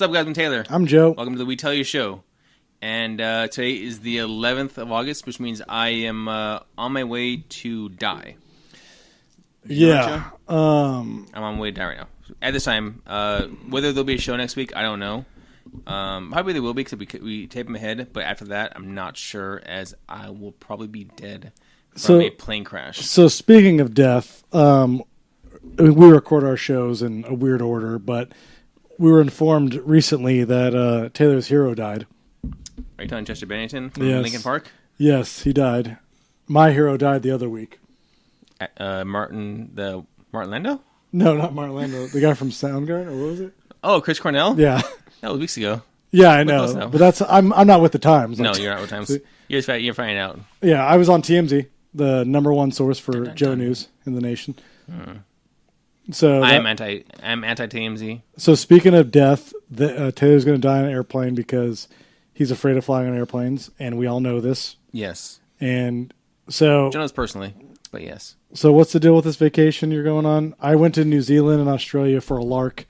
What's up, guys? I'm Taylor. I'm Joe. Welcome to the We Tell You Show. And today is the 11th of August, which means I am on my way to die. Yeah. I'm on my way to die right now. At this time, whether there'll be a show next week, I don't know. Probably there will be because we tape them ahead. But after that, I'm not sure, as I will probably be dead from a plane crash. So speaking of death, we record our shows in a weird order, but we were informed recently that Taylor's hero died. Are you talking Chester Bennington from Yes. Lincoln Park? Yes, he died. My hero died the other week. Martin Lando? No, not Martin Lando. The guy from Soundgarden, or what was it? Oh, Chris Cornell? Yeah. That was weeks ago. Yeah, I know. But I'm not with the times. No, you're not with times. You're finding out. Yeah, I was on TMZ, the number one source for Joe News in the nation. So I'm anti TMZ. So speaking of death, Taylor's going to die on an airplane because he's afraid of flying on airplanes, and we all know this. Yes. And so Joe knows personally, but yes. So what's the deal with this vacation you're going on? I went to New Zealand and Australia for a lark.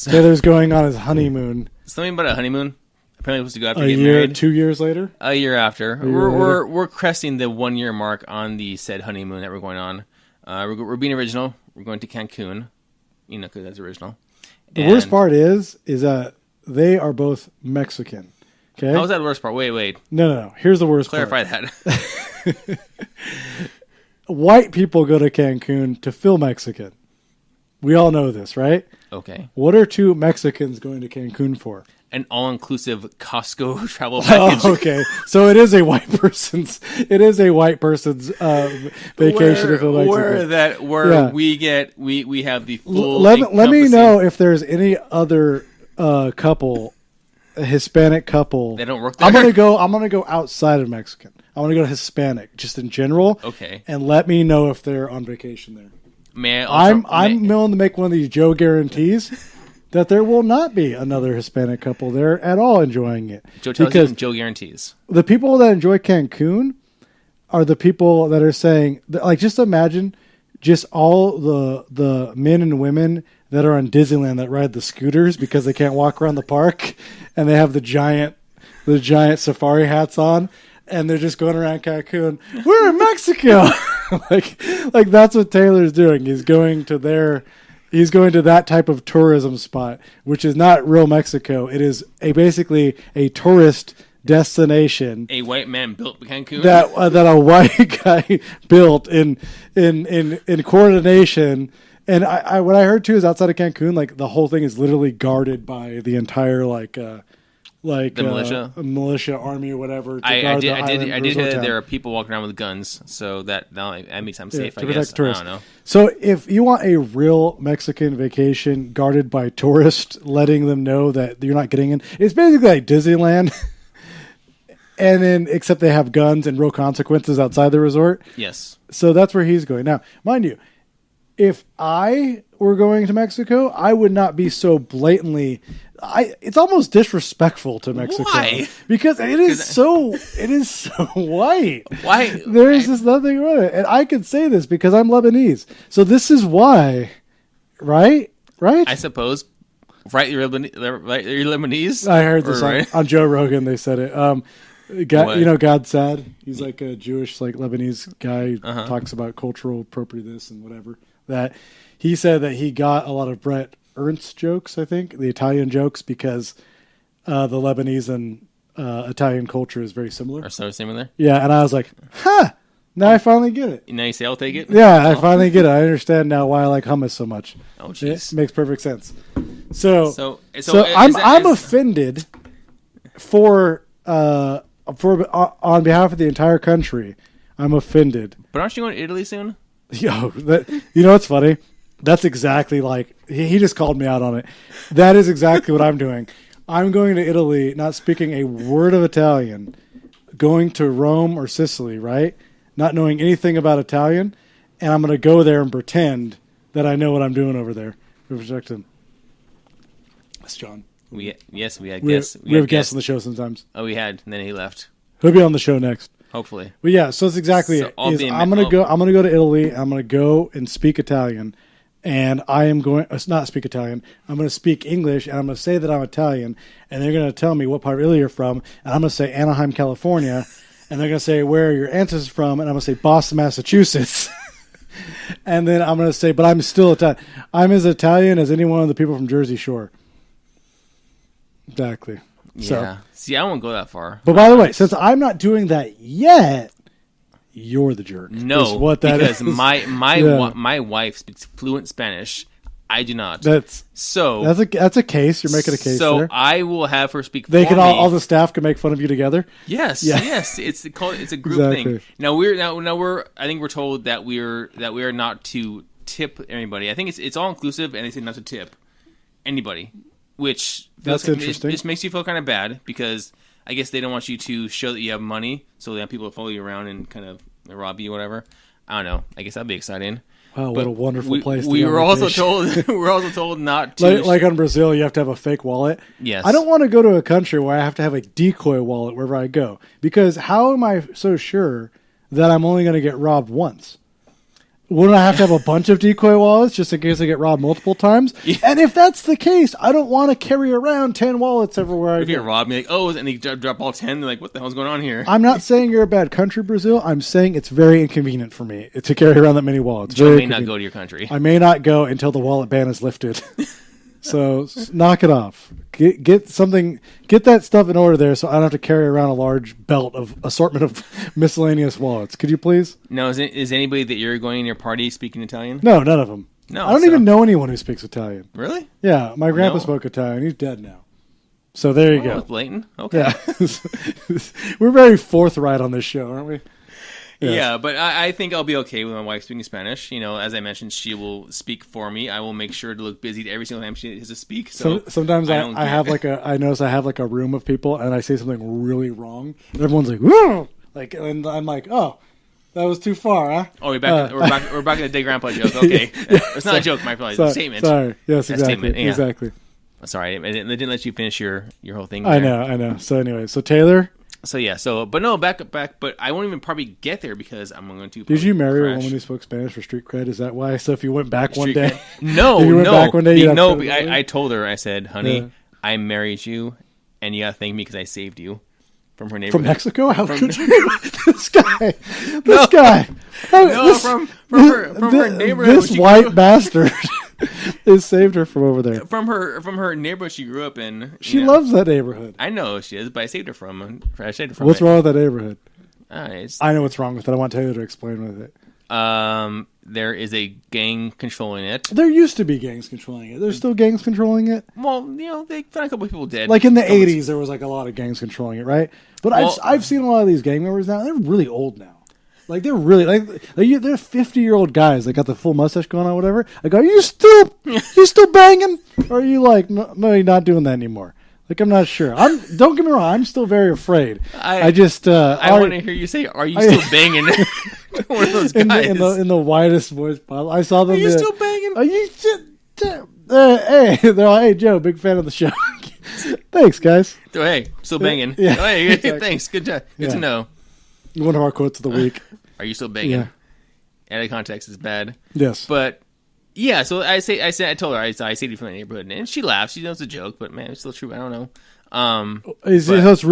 Taylor's going on his honeymoon. Something about a honeymoon. Apparently, supposed to go after getting married. 2 years later. A year after. We're cresting the 1 year mark on the said honeymoon that we're going on. We're being original. We're going to Cancun, because that's original. The worst part is that they are both Mexican. Okay. How was that the worst part? Wait. No. Here's the worst part. Clarify that. White people go to Cancun to feel Mexican. We all know this, right? Okay. What are two Mexicans going to Cancun for? An all-inclusive Costco travel package. Oh, okay. So it is a white person's vacation. We have the full. Let me know if there's any other couple, a Hispanic couple. They don't work there. I'm gonna go outside of Mexican. I want to go to Hispanic, just in general. Okay. And let me know if they're on vacation there. I'm willing to make one of these Joe guarantees that there will not be another Hispanic couple there at all enjoying it. Joe tells you Joe guarantees. The people that enjoy Cancun are the people that are saying, like, just imagine just all the men and women that are on Disneyland that ride the scooters because they can't walk around the park, and they have the giant safari hats on, and they're just going around Cancun. We're in Mexico. like that's what Taylor's doing. He's going to that type of tourism spot, which is not real Mexico. It is basically a tourist destination. A white man built Cancun. That a white guy built in coordination. And I what I heard too is outside of Cancun, like the whole thing is literally guarded by the entire the militia army or whatever. I did hear that there are people walking around with guns, so that makes them safe. I guess. I don't know. So if you want a real Mexican vacation guarded by tourists, letting them know that you're not getting in, it's basically like Disneyland. And then, except they have guns and real consequences outside the resort. Yes. So that's where he's going. Now, mind you, if I were going to Mexico, I would not be so blatantly. It's almost disrespectful to Mexico. Why? Because it is so white. Why? There's just nothing wrong with it. And I can say this because I'm Lebanese. So this is why, right? I suppose. Right, you're Lebanese? I heard this on Joe Rogan. They said it. God Sad. He's like a Jewish, Lebanese guy. Talks about cultural appropriateness and whatever. That he said that he got a lot of Brett Ernst jokes. I think the Italian jokes because the Lebanese and Italian culture is very similar. Are so similar. Yeah, and I was like, huh. Now I finally get it. Now you say I'll take it? Yeah, I finally get it. I understand now why I like hummus so much. Oh, jeez. It makes perfect sense. So I'm offended on behalf of the entire country. I'm offended. But aren't you going to Italy soon? Yo, you know what's funny? That's exactly he just called me out on it. That is exactly what I'm doing. I'm going to Italy, not speaking a word of Italian, going to Rome or Sicily, right? Not knowing anything about Italian, and I'm going to go there and pretend that I know what I'm doing over there. We protect him. That's John. We had guests. We have guests on the show sometimes. Oh, we had, and then he left. He'll be on the show next. Hopefully. But yeah, so it's exactly it. I'm gonna go to Italy. I'm gonna go and speak Italian, and I am going not speak Italian. I'm going to speak English, and I'm going to say that I'm Italian, and they're going to tell me what part of Italy you're from, and I'm going to say Anaheim, California, and they're going to say where are your ancestors from, and I'm going to say Boston, Massachusetts. And then I'm going to say, but I'm still Italian. I'm as Italian as any one of the people from Jersey Shore. Exactly. Yeah. So, see, I won't go that far. but by the way, since I'm not doing that yet, you're the jerk. No, is what that because is. my wife speaks fluent Spanish. I do not. That's So that's a case. You're making a case so there. I will have her speak. They for can me. all the staff can make fun of you together. Yes, Yeah. yes. It's a group Exactly. thing. Now we're I think we're told that we are not to tip anybody. I think it's all inclusive, and they say not to tip anybody, which That's interesting. It just makes you feel kind of bad because I guess they don't want you to show that you have money, so they have people follow you around and kind of rob you, or whatever. I don't know. I guess that'd be exciting. Wow, But what a wonderful place. To We go were on also vacation. told we're also told not to. like on Brazil, you have to have a fake wallet. Yes. I don't want to go to a country where I have to have a decoy wallet wherever I go, because how am I so sure that I'm only going to get robbed once? Wouldn't I have to have a bunch of decoy wallets just in case I get robbed multiple times? Yeah. And if that's the case, I don't want to carry around 10 wallets everywhere I if you get go. robbed, you're like, oh, and they drop all 10. They're like, what the hell's going on here? I'm not saying you're a bad country, Brazil. I'm saying it's very inconvenient for me to carry around that many wallets. Joe Very may not inconvenient. go to your country. I may not go until the wallet ban is lifted. So knock it off. Get that stuff in order there, so I don't have to carry around a large belt of assortment of miscellaneous wallets. Could you please? Now, is anybody that you're going in your party speaking Italian? No, none of them. No, I don't even know anyone who speaks Italian. Really? Yeah, my grandpa No. spoke Italian. He's dead now. So there you Oh, go. it's blatant. Okay. Yeah, we're very forthright on this show, aren't we? Yeah, but I think I'll be okay with my wife speaking Spanish. You know, as I mentioned, she will speak for me. I will make sure to look busy every single time she has to speak. So Sometimes don't I care. have I notice I have like a room of people, and I say something really wrong, and everyone's like, "Whoa!" Like, and I'm like, "Oh, that was too far, huh?" Oh, we're back in the Day Grandpa joke. Okay, it's not a joke, my apologies. It's a statement. Sorry. Yes, A exactly. statement, yeah. Exactly. Sorry, I didn't let you finish your whole thing. I there. know. So anyway, so Taylor, So yeah, but no, back. But I won't even probably get there because I'm going to. did you marry a crash. woman who spoke Spanish for street cred? Is that why? So if you went back one Street day, cred? No, if you went no, back one day, you'd have no. to- I told her. I said, "Honey, Yeah. I married you, and you gotta thank me because I saved you from her neighborhood." from Mexico? How could you? This guy. No, from her neighborhood. This she white grew- bastard has saved her from over there. from her neighborhood she grew up in. you She know. loves that neighborhood. I know she is, but I saved her from. I saved her from. What's it. wrong with that neighborhood? It's, I know what's wrong with it. I want Taylor to explain with it. there is a gang controlling it. There used to be gangs controlling it. There's still gangs controlling it. Well, they found a couple of people dead. Like in the Couple- 80s, there was like a lot of gangs controlling it, right? But Well- I've seen a lot of these gang members now. They're really old now. Like they're really they're 50-year-old guys. They got the full mustache going on, whatever. I go, you still banging? Or are you like, no, you're not doing that anymore? Like I'm not sure. Don't get me wrong. I'm still very afraid. I want to hear you say, "Are you still banging?" One of those guys. in the widest voice possible. I saw them. Are you still banging? Are you? Hey, they're like, hey Joe, big fan of the show. Thanks, guys. Oh, hey, still banging. Yeah, Oh, hey, exactly. thanks. Good job. Good Yeah. to know. One of our quotes of the week. Are you still banging? Yeah. Out of context is bad. Yes. But yeah, so I told her I saved you from the neighborhood, and she laughs. She knows it's a joke, but man, it's still true. I don't know. So it's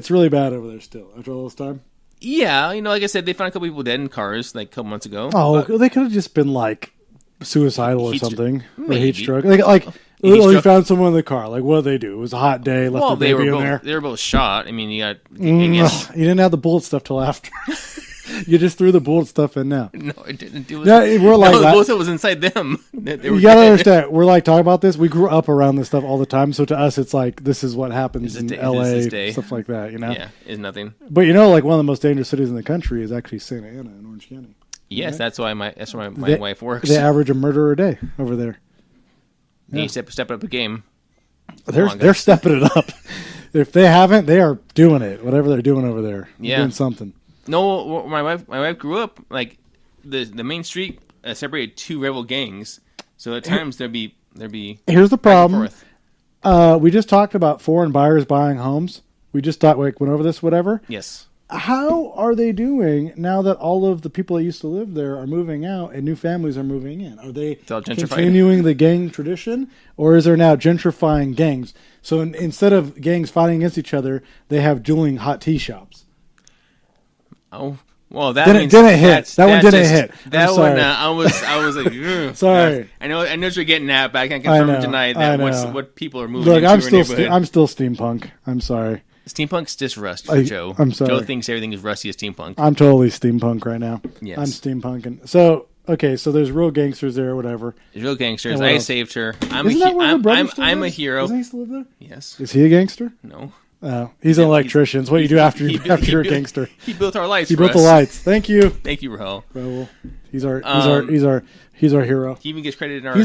really bad over there still after all this time. Yeah, like I said, they found a couple people dead in cars like a couple months ago. Oh, but- they could have just been like suicidal or Heat something, or maybe. heat stroke. Like Heat you stroke. found someone in the car. Like what did they do? It was a hot day. Left well, the they baby were in there. both shot. I mean, you got. I You guess, didn't have the bullet stuff till after. You just threw the bullet stuff in now. no, it didn't do it. Yeah, we're like no, the that. bullset was inside them. They were You gotta dead. understand. We're like talking about this. We grew up around this stuff all the time. So to us, it's like this is what happens This in is L.A. day. stuff like that. You know. Yeah, is nothing. But like one of the most dangerous cities in the country is actually Santa Ana in Orange County. Yes, that's why my They- wife works. They average a murder a day over there. You step up the game. They're stepping it up. If they haven't, they are doing it. Whatever they're doing over there, they're Yeah. doing something. No, my wife grew up like the main street separated two rival gangs. So at times there'd be Here's the back and problem. forth. We just talked about foreign buyers buying homes. We just went over this, whatever. Yes. how are they doing now that all of the people that used to live there are moving out and new families are moving in? Are they continuing the gang tradition, or is there now gentrifying gangs? So instead of gangs fighting against each other, they have dueling hot tea shops. Oh, well, that didn't hit. That one didn't hit. That one, I was like, ugh. Sorry. I know what you're getting at, but I can't confirm or deny that what people are moving into. Look, I'm still steampunk. I'm sorry. Steampunk's just rust for Joe. I'm sorry. Joe thinks everything is rusty as steampunk. I'm totally steampunk right now. Yes. I'm steampunking. So, okay, so there's real gangsters there or whatever. There's real gangsters. I saved her. I'm a hero. Doesn't he still live there? Yes. Is he a gangster? No. Oh, he's an electrician. It's what you do after you're a gangster. He built our lights. He built the lights. Thank you. Thank you, Raul. Raul. He's our hero. He even gets credited in our.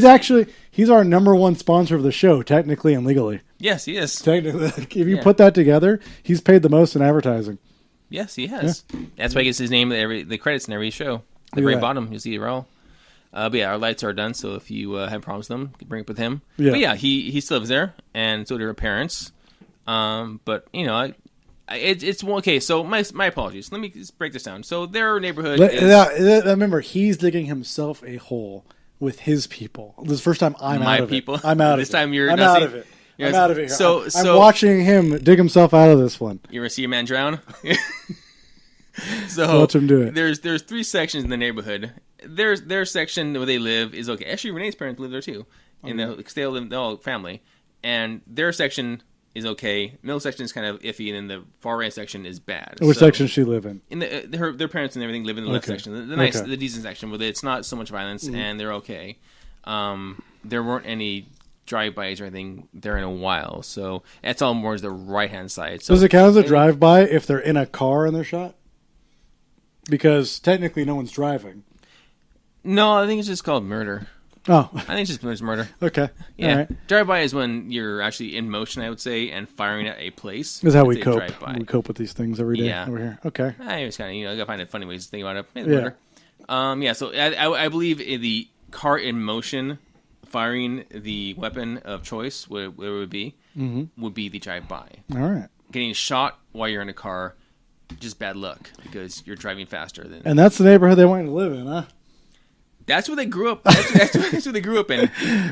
He's our number one sponsor of the show, technically and legally. Yes, he is. Technically, if you put that together, he's paid the most in advertising. Yes, he has. Yeah. That's why he gets his name the credits in every show. The very bottom, you'll see Raul. But yeah, our lights are done. So if you have problems with them, you can bring it up with him. Yeah. But yeah, he still lives there, and so do her parents. But you know, it's okay. So my apologies. Let me just break this down. So their neighborhood. Remember, he's digging himself a hole with his people. This is the first time I'm out of people. It. I'm out of it. This time you're I'm out of it. I'm out of it. So I'm watching him dig himself out of this one. You ever see a man drown? So watch him do it. There's 3 sections in the neighborhood. Their section where they live is okay. Actually, Renee's parents live there too. They all live, the whole family, and their section is okay. Middle section is kind of iffy, and then the far right section is bad. Which section does she live in? In their parents and everything live in the left section, the decent section where it's not so much violence and they're okay. There weren't any drive-bys or anything there in a while, so that's all more as the right-hand side. So does it count as a drive-by if they're in a car and they're shot? Because technically, no one's driving. No, I think it's just called murder. Oh. I think it's just murder. Okay. Yeah. Right. Drive-by is when you're actually in motion, I would say, and firing at a place. This is how we cope. We cope with these things every day over here. Okay. I was kind of, you gotta find funny ways to think about it. Murder. So I believe in the car in motion, firing the weapon of choice, whatever it would be, would be the drive-by. All right. Getting shot while you're in a car, just bad luck because you're driving faster than. And that's the neighborhood they want to live in, huh? That's where they grew up. That's where they grew up in.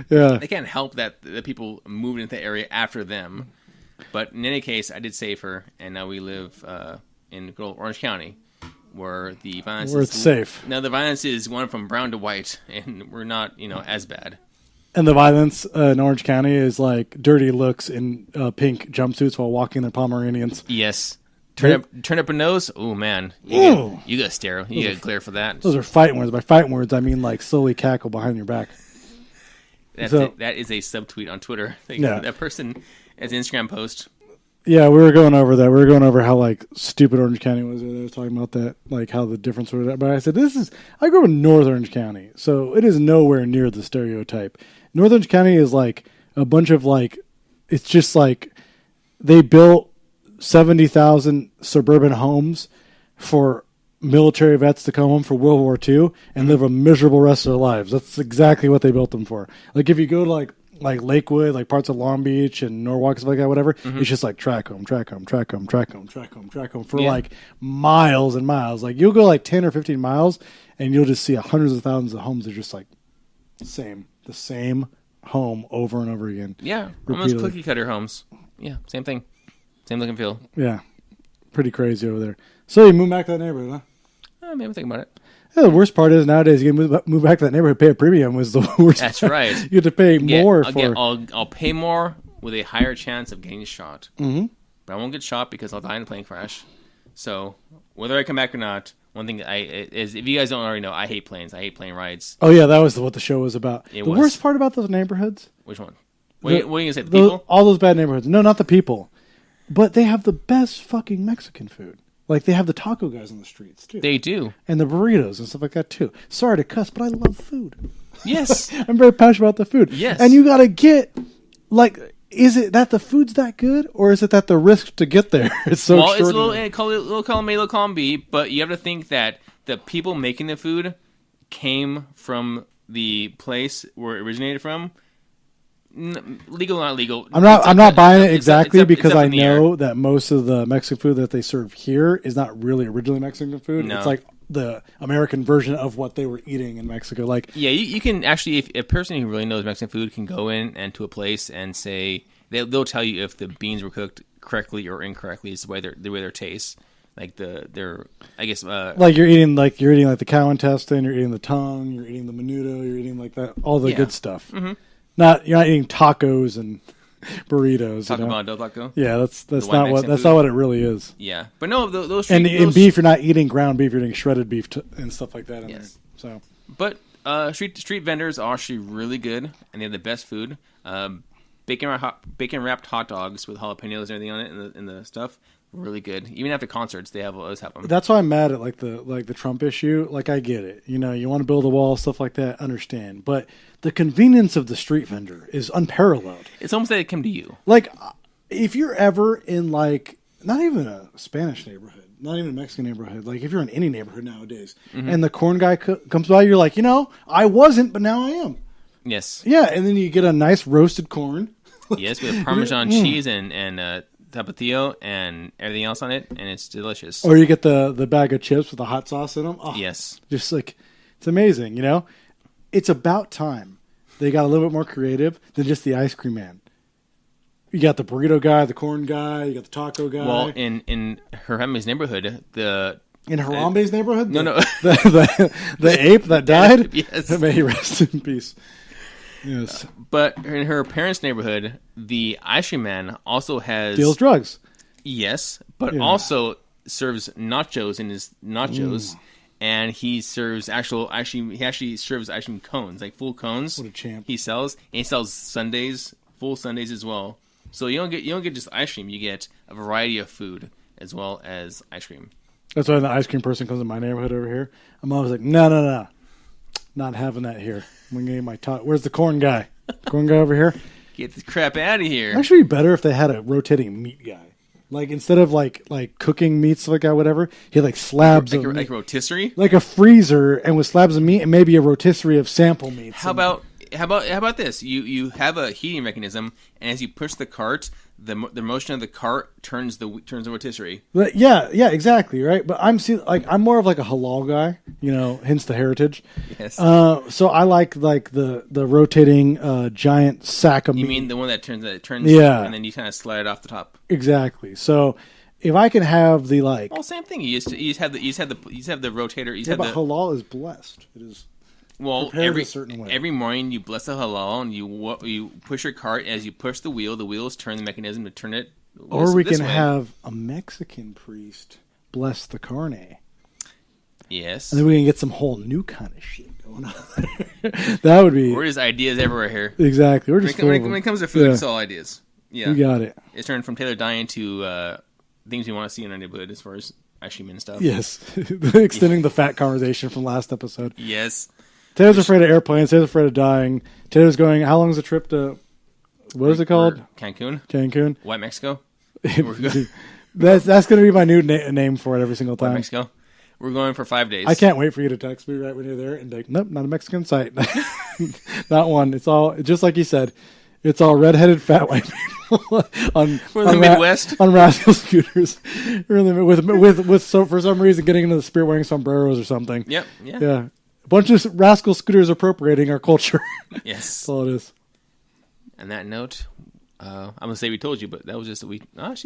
Yeah. They can't help that the people moved into the area after them. But in any case, I did save her, and now we live in good old Orange County, where the violence is safe. Now the violence is going from brown to white, and we're not, as bad. And the violence in Orange County is like dirty looks in pink jumpsuits while walking their Pomeranians. Yes. Turn up a nose. Oh man, you got stare. You got glare for that. Those are fighting words. By fighting words, I mean like slowly cackle behind your back. That is a subtweet on Twitter. That person as an Instagram post. Yeah, we were going over that. We were going over how like stupid Orange County was. They were talking about that, like how the difference was. But I said, I grew up in North Orange County, so it is nowhere near the stereotype. North Orange County is like a bunch of like, it's just like they built 70,000 suburban homes for military vets to come home for World War II and live a miserable rest of their lives. That's exactly what they built them for. Like if you go to like Lakewood, like parts of Long Beach and Norwalk, stuff like that, whatever, it's just like track home for like miles and miles. Like you'll go like 10 or 15 miles and you'll just see hundreds of thousands of homes that are just like the same home over and over again. Yeah, almost cookie cutter homes. Yeah, same thing. Same look and feel. Yeah. Pretty crazy over there. So you move back to that neighborhood, huh? Maybe think about it. Yeah, the worst part is nowadays you can move back to that neighborhood, pay a premium was the worst. That's right. You have to pay more for. I'll pay more with a higher chance of getting shot. Mm-hmm. But I won't get shot because I'll die in a plane crash. So whether I come back or not, one thing is if you guys don't already know, I hate planes. I hate plane rides. Oh yeah, that was what the show was about. Worst part about those neighborhoods. Which one? What are you gonna say? The people? All those bad neighborhoods. No, not the people. But they have the best fucking Mexican food. Like, they have the taco guys on the streets, too. They do. And the burritos and stuff like that, too. Sorry to cuss, but I love food. Yes. I'm very passionate about the food. Yes. And you got to get, like, is it that the food's that good? Or is it that the risk to get there is so extraordinary? It's a little column A, little column B, but you have to think that the people making the food came from the place where it originated from. Legal, not legal. I'm not buying it exactly it's because up I in the air. know that most of the Mexican food that they serve here is not really originally Mexican food. No. It's like the American version of what they were eating in Mexico. Like, yeah, you can actually, if a person who really knows Mexican food can go in and to a place and say they'll tell you if the beans were cooked correctly or incorrectly. Is the way their taste. Like their I guess like you're eating like the cow intestine, you're eating the tongue, you're eating the menudo, you're eating like that, all the good stuff. Mm-hmm. You're not eating tacos and burritos. Taco Bell, Del Taco. Yeah, that's not what it really is. Yeah, but no, those and beef, you're not eating ground beef, you're eating shredded beef and stuff like that. Yes. There. So, but street vendors are actually really good, and they have the best food. Bacon wrapped hot dogs with jalapenos and everything on it, and the stuff. Really good. Even after concerts, they always have them. That's why I'm mad at the Trump issue. Like, I get it. You know, you want to build a wall, stuff like that. Understand, but the convenience of the street vendor is unparalleled. It's almost like it came to you. Like, if you're ever in like not even a Spanish neighborhood, not even a Mexican neighborhood, like if you're in any neighborhood nowadays, and the corn guy comes by, you're like, I wasn't, but now I am. Yes. Yeah, and then you get a nice roasted corn. Yes, with Parmesan cheese and tapatio and everything else on it, and it's delicious. Or you get the bag of chips with the hot sauce in them. Oh, yes. Just like, it's amazing, It's about time they got a little bit more creative than just the ice cream man. You got the burrito guy, the corn guy, you got the taco guy. Well, in Harambe's neighborhood, in Harambe's neighborhood? No. The ape that died? Yes. May he rest in peace. Yes. But in her parents' neighborhood, the ice cream man also has... deals drugs. Yes, but also serves nachos in his nachos, and he serves he actually serves ice cream cones, like full cones. What a champ. He sells sundaes, full sundaes as well. So you don't get just ice cream, you get a variety of food as well as ice cream. That's why when the ice cream person comes in my neighborhood over here, I'm always like, no. Not having that here. I'm going to get my Where's the corn guy? Corn guy over here? Get the crap out of here. It'd actually be better if they had a rotating meat guy. Like, instead of like cooking meats, like whatever, he had like slabs of meat. Like a rotisserie? Like a freezer and with slabs of meat and maybe a rotisserie of sample meats. How about this? You have a heating mechanism, and as you push the cart, the motion of the cart turns the rotisserie. But yeah, exactly, right. But I'm more of like a halal guy, hence the heritage. Yes. So I like the rotating giant sack of meat. You mean the one that turns? Yeah. And then you kind of slide it off the top. Exactly. So if I can have the well, same thing. You just have the rotator. But halal is blessed. It is. Well, a certain way. Every morning you bless the halal and you push your cart. As you push the wheels turn the mechanism to turn it. Or we can have a Mexican priest bless the carne. Yes. And then we can get some whole new kind of shit going on. That would be. We're just ideas everywhere here. Exactly. We're just when it comes to food, it's all ideas. Yeah. You got it. It's turned from Taylor dying to things we want to see in our neighborhood as far as ice cream and stuff. Yes. Extending the fat conversation from last episode. Yes. Taylor's afraid of airplanes. Taylor's afraid of dying. Taylor's going, how long is the trip to, what is it called? Cancun. White Mexico. That's going to be my new name for it every single time. White Mexico. We're going for 5 days. I can't wait for you to text me right when you're there and like, nope, not a Mexican site. Not one. It's all, just like you said, it's all redheaded fat white people on the Midwest on rascal scooters. with for some reason getting into the spirit wearing sombreros or something. Yep. Yeah. A bunch of rascal scooters appropriating our culture. Yes. That's all it is. On that note, I'm going to say we told you, but that was just we told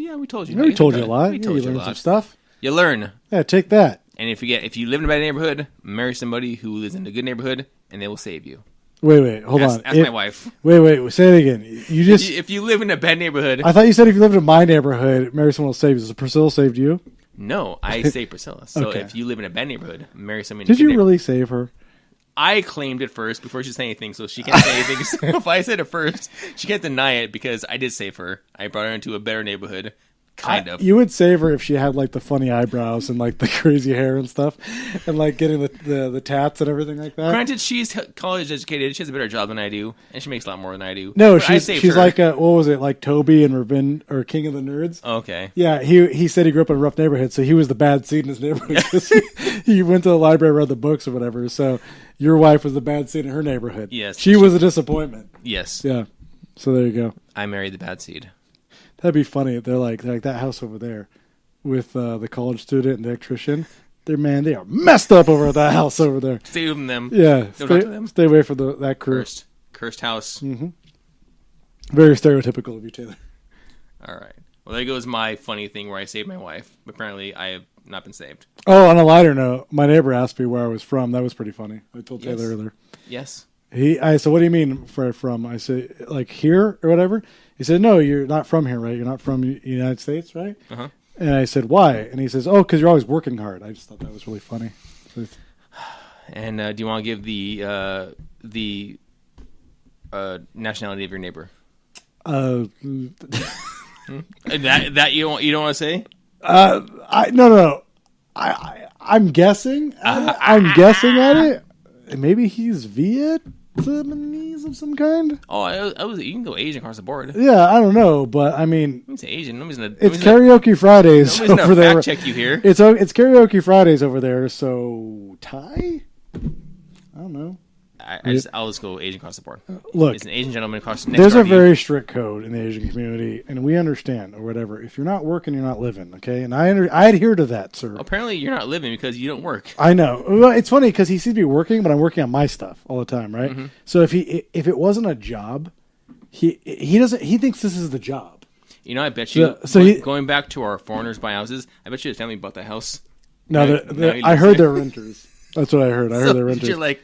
you. We told you a lot. We told you a learned lot. some stuff. You learn. Yeah, take that. And if you live in a bad neighborhood, marry somebody who lives in a good neighborhood, and they will save you. Wait, hold on. Ask my wife. Wait, say it again. If you live in a bad neighborhood. I thought you said if you lived in my neighborhood, marry someone will save you. So Priscilla saved you? No, I saved Priscilla. So Okay. If you live in a bad neighborhood, marry someone. Did you really save her? I claimed it first before she said anything, so she can't say anything. So if I said it first, she can't deny it because I did save her. I brought her into a better neighborhood. Kind of. You would save her if she had like the funny eyebrows and like the crazy hair and stuff, and like getting the tats and everything like that. Granted, she's college educated. She has a better job than I do, and she makes a lot more than I do. No, but she's her. like what was it, like Toby and Revenge or King of the Nerds? Okay. Yeah, he said he grew up in a rough neighborhood, so he was the bad seed in his neighborhood. He went to the library, read the books or whatever. So your wife was the bad seed in her neighborhood. Yes, she was a disappointment. Yes. Yeah. So there you go. I married the bad seed. That'd be funny. They're like that house over there with the college student and the electrician. They are messed up over at that house over there. Stay away from them. Yeah, Don't talk to them. Stay away from that crew. Cursed house. Mm-hmm. Very stereotypical of you, Taylor. All right. Well, there goes my funny thing where I saved my wife. Apparently, I have not been saved. Oh, on a lighter note, my neighbor asked me where I was from. That was pretty funny. I told Taylor earlier. Yes. I said, what do you mean from? I said, like here or whatever? He said, no, you're not from here, right? You're not from the United States, right? Uh-huh. And I said, why? And he says, oh, because you're always working hard. I just thought that was really funny. And do you want to give the nationality of your neighbor? That you don't want to say? No. I'm guessing. I'm guessing at it. Maybe he's Vietnamese of some kind. Oh, you can go Asian across the board. Yeah, I don't know, but I mean, I'm saying Asian. It's karaoke Fridays over there. Fact check you here. It's karaoke Fridays over there. So Thai? I don't know. I'll just go Asian across the board. Look, it's an Asian gentleman across the next there's a very strict code in the Asian community, and we understand or whatever. If you're not working, you're not living. Okay, and I adhere to that, sir. Apparently, you're not living because you don't work. I know. Well, it's funny because he seems to be working, but I'm working on my stuff all the time, right? Mm-hmm. So if it wasn't a job, he thinks this is the job. You know, I bet you. Going back to our foreigners buy houses, I bet you his family bought the house. No, I heard they're renters. That's what I heard. I heard they're renters. You're like,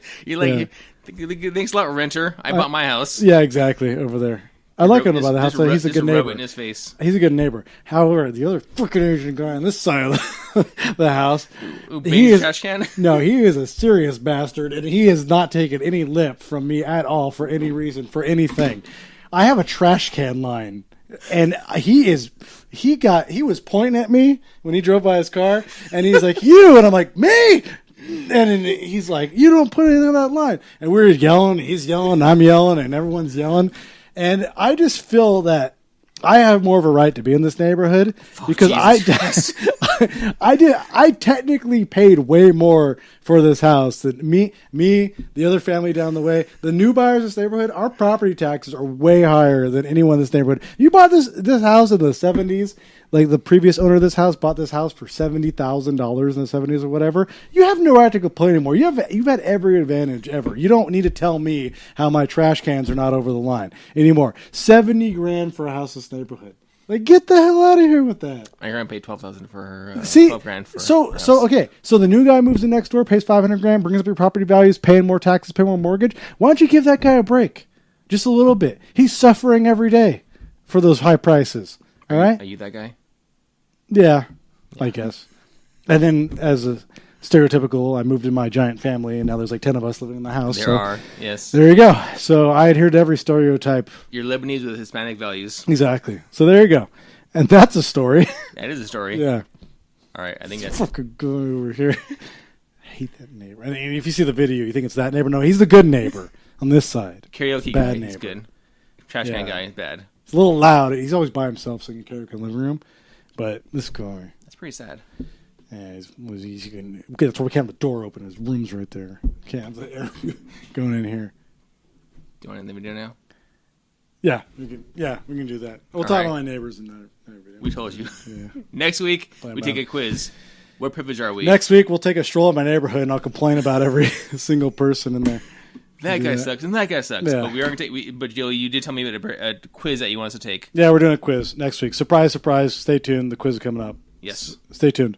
thanks a lot, renter. I bought my house. Yeah, exactly. Over there. I like him about the house. He's a good neighbor. In his face. He's a good neighbor. However, the other freaking Asian guy on this side of the house, he is trash can. No, he is a serious bastard, and he has not taken any lip from me at all for any reason, for anything. I have a trash can line, and he was pointing at me when he drove by his car, and he's like, "You," and I'm like, "Me." And then he's like, "You don't put anything on that line." And we're yelling, he's yelling, I'm yelling, and everyone's yelling. And I just feel that I have more of a right to be in this neighborhood because I technically paid way more for this house than me, the other family down the way. The new buyers in this neighborhood, our property taxes are way higher than anyone in this neighborhood. You bought this house in the 70s. Like the previous owner of this house bought this house for $70,000 in the 70s or whatever. You have no right to complain anymore. You've had every advantage ever. You don't need to tell me how my trash cans are not over the line anymore. $70,000 for a house in this neighborhood. Like, get the hell out of here with that. My grandma paid $12,000 for her. $12,000 for so her house. Okay. So the new guy moves in next door, pays $500,000, brings up your property values, paying more taxes, paying more mortgage. Why don't you give that guy a break, just a little bit? He's suffering every day for those high prices. All right. Are you that guy? Yeah, I guess. And then, as a stereotypical, I moved in my giant family, and now there's like 10 of us living in the house. There are, yes. There you go. So I adhere to every stereotype. You're Lebanese with Hispanic values. Exactly. So there you go. And that's a story. That is a story. Yeah. All right, I think that's... Fucking going over here. I hate that neighbor. I mean, if you see the video, you think it's that neighbor. No, he's the good neighbor on this side. Karaoke guy is good. Trash can guy is bad. It's a little loud. He's always by himself singing karaoke in the living room. But this guy... That's pretty sad. Yeah, that's why we can't have the door open. His room's right there. Can't have the air going in here. Do you want to end the video now? Yeah, we can do that. We'll talk about my neighbors in that video. We told you. Yeah. Next week, we take a quiz. What privilege are we? Next week, we'll take a stroll at my neighborhood, and I'll complain about every single person in there. That guy sucks, and that guy sucks. Yeah. But we are going to take. But Joey, you did tell me about a quiz that you want us to take. Yeah, we're doing a quiz next week. Surprise, surprise! Stay tuned. The quiz is coming up. Yes. Stay tuned.